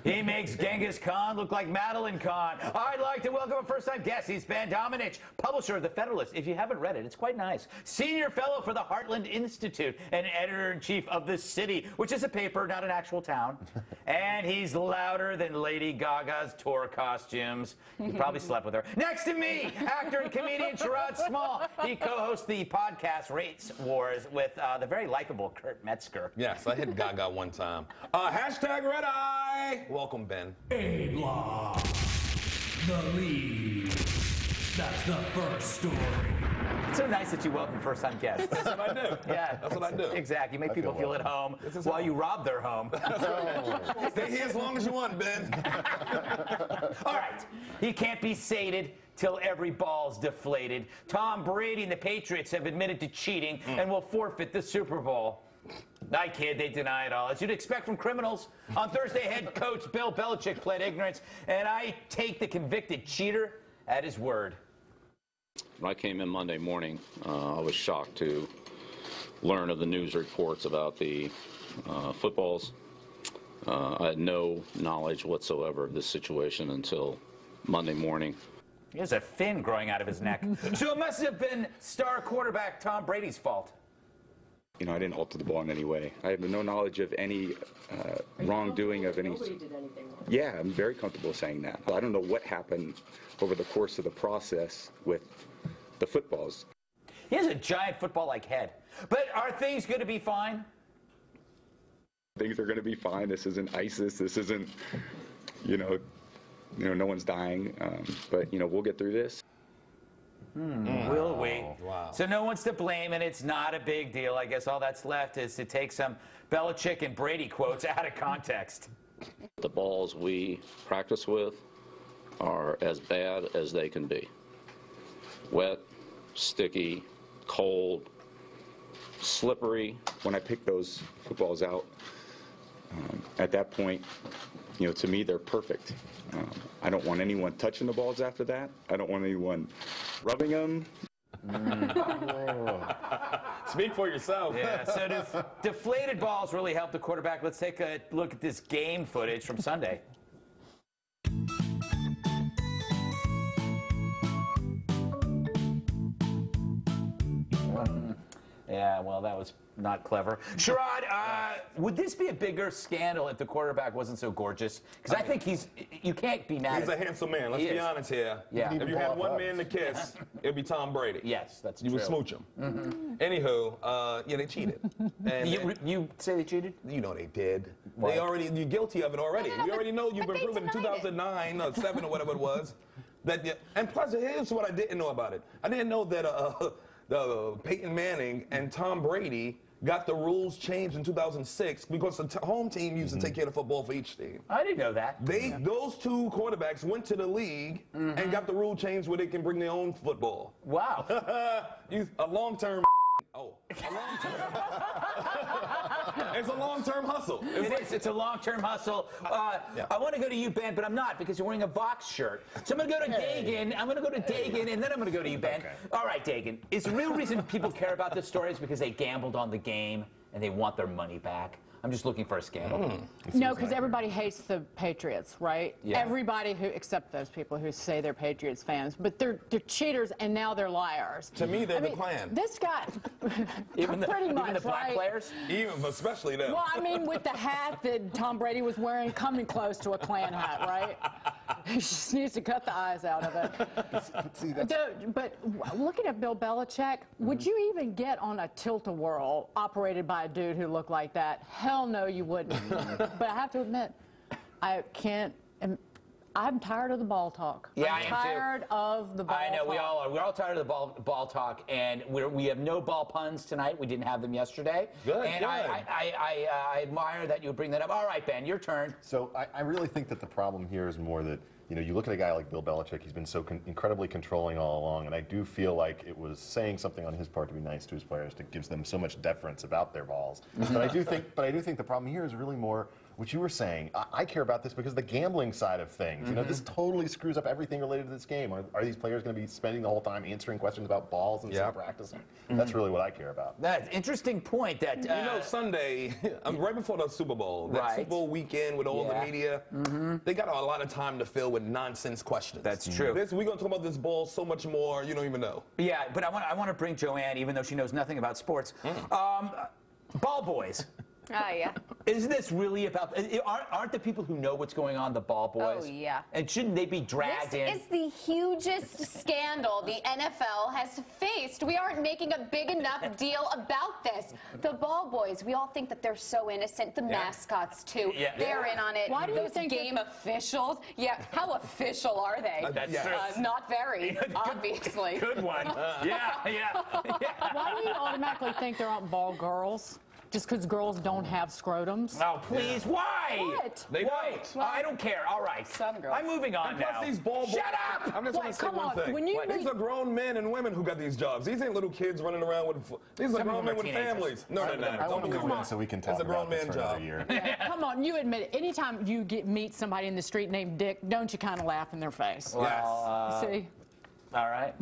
He makes Genghis Khan look like Madeline Khan. I'd like to welcome a first-time guest. He's Ben Domenech, publisher of the Federalist. If you haven't read it, it's quite nice. Senior fellow for the Heartland Institute and editor-in-chief of The City, which is a paper, not an actual town. And he's louder than Lady Gaga's tour costumes. You probably slept with her. Next to me, actor and comedian Sherrod Small. He co-hosts the podcast Race Wars with the very likable Kurt Metzger. Yes, I hit Gaga one time. Hashtag Red Eye. Welcome, Ben. A-Block. The lead. That's the first story. It's so nice that you welcome first-time guests. That's what I do. Yeah, that's what I do. Exactly. You make people feel at home while you rob their home. Stay here as long as you want, Ben. All right. He can't be sated till every ball's deflated. Tom Brady and the Patriots have admitted to cheating and will forfeit the Super Bowl. I kid, they deny it all. As you'd expect from criminals. On Thursday, head coach Bill Belichick pled ignorance, and I take the convicted cheater at his word. When I came in Monday morning, I was shocked to learn of the news reports about the footballs. I had no knowledge whatsoever of this situation until Monday morning. He has a fin growing out of his neck. So it must have been star quarterback Tom Brady's fault. You know, I didn't alter the ball in any way. I have no knowledge of any wrongdoing of any. Nobody did anything wrong. Yeah, I'm very comfortable saying that. I don't know what happened over the course of the process with the footballs. He has a giant football-like head. But are things going to be fine? Things are going to be fine. This isn't ISIS. This isn't, no one's dying. But, we'll get through this. Will we? Wow. So no one's to blame, and it's not a big deal. I guess all that's left is to take some Belichick and Brady quotes out of context. The balls we practice with are as bad as they can be. Wet, sticky, cold, slippery. When I picked those footballs out, at that point, to me, they're perfect. I don't want anyone touching the balls after that. I don't want anyone rubbing them. Speak for yourself. Yeah, so deflated balls really help the quarterback. Let's take a look at this game footage from Sunday. Yeah, well, that was not clever. Sherrod, would this be a bigger scandal if the quarterback wasn't so gorgeous? Because I think you can't be mad. He's a handsome man. Let's be honest here. Yeah. If you had one man to kiss, it'd be Tom Brady. Yes, that's true. You would smooch him. Anywho, they cheated. And you say they cheated? You know they did. What? You're guilty of it already. We already know you've been proven in 2009 or 7 or whatever it was. And plus, here's what I didn't know about it. I didn't know that Peyton Manning and Tom Brady got the rules changed in 2006 because the home team used to take care of football for each team. I didn't know that. Those two quarterbacks went to the league and got the rule changed where they can bring their own football. Wow. A long-term. It's a long-term hustle. It's a long-term hustle. I want to go to you, Ben, but I'm not because you're wearing a Vox shirt. So I'm going to go to Dagan. I'm going to go to Dagan, and then I'm going to go to you, Ben. Okay. All right, Dagan. Is the real reason people care about this story is because they gambled on the game and they want their money back? I'm just looking for a scandal. No, because everybody hates the Patriots, right? Yeah. Everybody except those people who say they're Patriots fans, but they're cheaters and now they're liars. To me, they're the Klan. This guy, even the black right? players? Especially them. Well, I mean, with the hat that Tom Brady was wearing, coming close to a Klan hat, right? He just needs to cut the eyes out of it. But looking at Bill Belichick, would you even get on a tilt-a-whirl operated by a dude who looked like that? Hell no, you wouldn't. But I have to admit, I can't. I'm tired of the ball talk. Yeah, I'm tired of the ball talk. I know, we all are. We're all tired of the ball talk, and we have no ball puns tonight. We didn't have them yesterday. Good, and good. I admire that you would bring that up. All right, Ben, your turn. So I really think that the problem here is more that, you look at a guy like Bill Belichick, he's been so incredibly controlling all along, and I do feel like it was saying something on his part to be nice to his players, that gives them so much deference about their balls. But I do think the problem here is really more what you were saying, I care about this because the gambling side of things. You know, this totally screws up everything related to this game. Are these players going to be spending the whole time answering questions about balls instead of practicing? That's really what I care about. That's an interesting point. That You know, Sunday, right before the Super Bowl, that Super Bowl weekend with all the media, they got a lot of time to fill with nonsense questions. That's true. We're going to talk about this ball so much more, you don't even know. Yeah, but I want to bring Joanne, even though she knows nothing about sports. Ball boys. Oh, yeah. Is this really about? Aren't the people who know what's going on the ball boys? Oh, yeah. And shouldn't they be dragged in? This is the hugest scandal the NFL has faced. We aren't making a big enough deal about this. The ball boys, we all think that they're so innocent. The mascots, too. Yeah. They're in on it. Why do you Those think game officials? Yeah, how official are they? That's true. Not very, obviously. Good one. Yeah. Why do you automatically think there aren't ball girls? Just because girls don't have scrotums? Oh, please, why? What? They Why? don't. I don't care. All right. Some girls. I'm moving on And now. plus these ball boys. Shut up! I'm just What? going to say Come one on. thing. When you These are grown men and women who got these jobs. These ain't little kids running around with. These are Some of grown them men are with teenagers. families. No, they're not. I want to Don't move on so we can talk It's a grown about this man for another job. year. Yeah, come on, you admit it. Anytime you meet somebody in the street named Dick, don't you kind of laugh in their face? Well, See? all right.